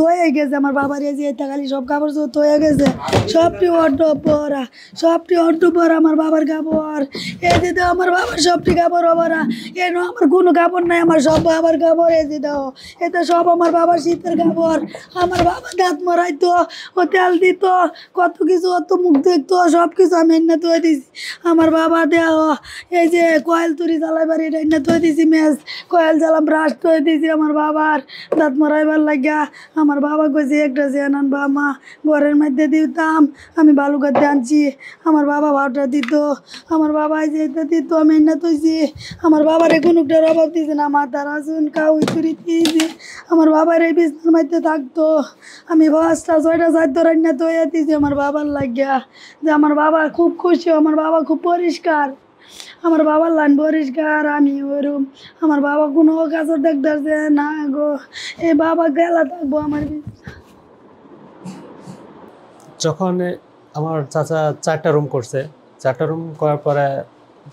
হয়ে গেছে আমার বাবার এই যে এটা খালি সব কাপড় চোপড় হয়ে গেছে সবটি অর্ড পরা আমার বাবার কাপড় এই যে দাও আমার বাবার সবটি কাপড় পরা এন আমার কোনো কাপড় নাই আমার সব বাবার কাপড় এই যে দাও এটা সব আমার বাবার শীতের কাপড় আমার বাবা দাঁত মরাইতো ও তেল দিত কত কিছু অত মুখ দেখতো সব কিছু আমি এনে তৈরি দিছি আমার বাবা দেওয়া এই যে কয়েল তুরি জ্বালাইবার এটা এনে তৈরি দিছি ম্যাচ কয়েল জ্বালাম ব্রাশ তৈরি দিছি আমার বাবার দাঁত মরাইবার লাগিয়া আমার বাবা কইছে একটা চেন আনবা মা ঘরের মধ্যে দিতাম আমি বালুঘাটে আনছি আমার বাবা ভাওটা দিত আমার বাবা যে এটা দিত আমি এনে তৈছি আমার বাবার কোনোটার অভাব দিছে না মাথার আসুন কাউই তুরি দিয়েছি আমার বাবার এই বিছনার মধ্যে থাকতো আমি 5টা 6টা 4 রান্না তৈরি দিয়েছি আমার বাবার লাগিয়া যে আমার বাবা খুব খুশি আমার বাবা খুব পরিষ্কার আমার বাবার লাইন পরিষ্কার আমি ওরম আমার বাবা কোনো কাজও দেখতেছে না গো এই বাবা গেলা থাকবো আমার যখন আমার চাচা 4টা রুম করছে 4টা রুম করার পরে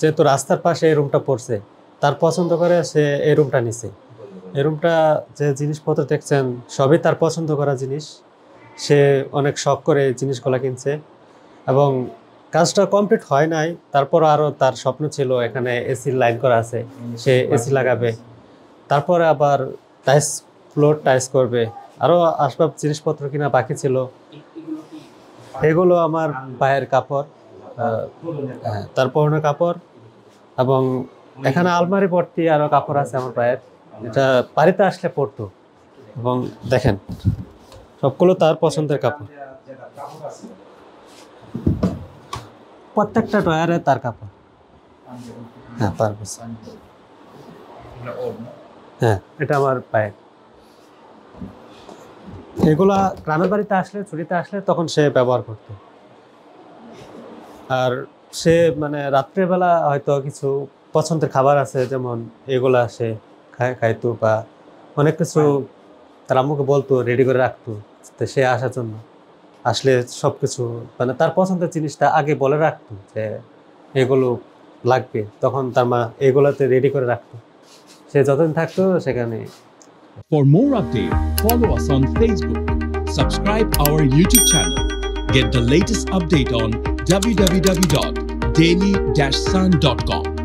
যেহেতু রাস্তার পাশে এই রুমটা পড়ছে তার পছন্দ করে সে এই রুমটা নিছে এই রুমটা যে জিনিসপত্র দেখছেন সবই তার পছন্দ করা জিনিস সে অনেক শখ করে এই জিনিসগুলো কিনছে এবং কাজটা কমপ্লিট হয় নাই তারপর আরও তার স্বপ্ন ছিল এখানে এসির লাইন করা আছে সে এসি লাগাবে তারপরে আবার ফ্লোর টাইস করবে আরও আসবাব জিনিসপত্র কিনা বাকি ছিল এগুলো আমার পায়ের কাপড় তার পরনের কাপড় এবং এখানে আলমারি ভর্তি আরও কাপড় আছে আমার পায়ের এটা বাড়িতে আসলে পরতো এবং দেখেন সবগুলো তার পছন্দের কাপড় প্রত্যেকটা ডয়ারে তার কাপড় হ্যাঁ হ্যাঁ এটা আমার পায়ের এগুলা গ্রামের বাড়িতে আসলে ছুটিতে আসলে তখন সে ব্যবহার করতো আর সে মানে রাত্রেবেলা হয়তো কিছু পছন্দের খাবার আছে যেমন এগুলা সে খাইতো বা অনেক কিছু তার আম্মুকে বলতো রেডি করে রাখতো তো সে আসার জন্য আসলে সব কিছু মানে তার পছন্দের জিনিসটা আগে বলে রাখতো যে এগুলো লাগবে তখন তার মা এগুলোতে রেডি করে রাখতো সে যতদিন থাকতো সেখানে For more updates, follow us on Facebook, subscribe our YouTube channel, get the latest update on www.daily-sun.com.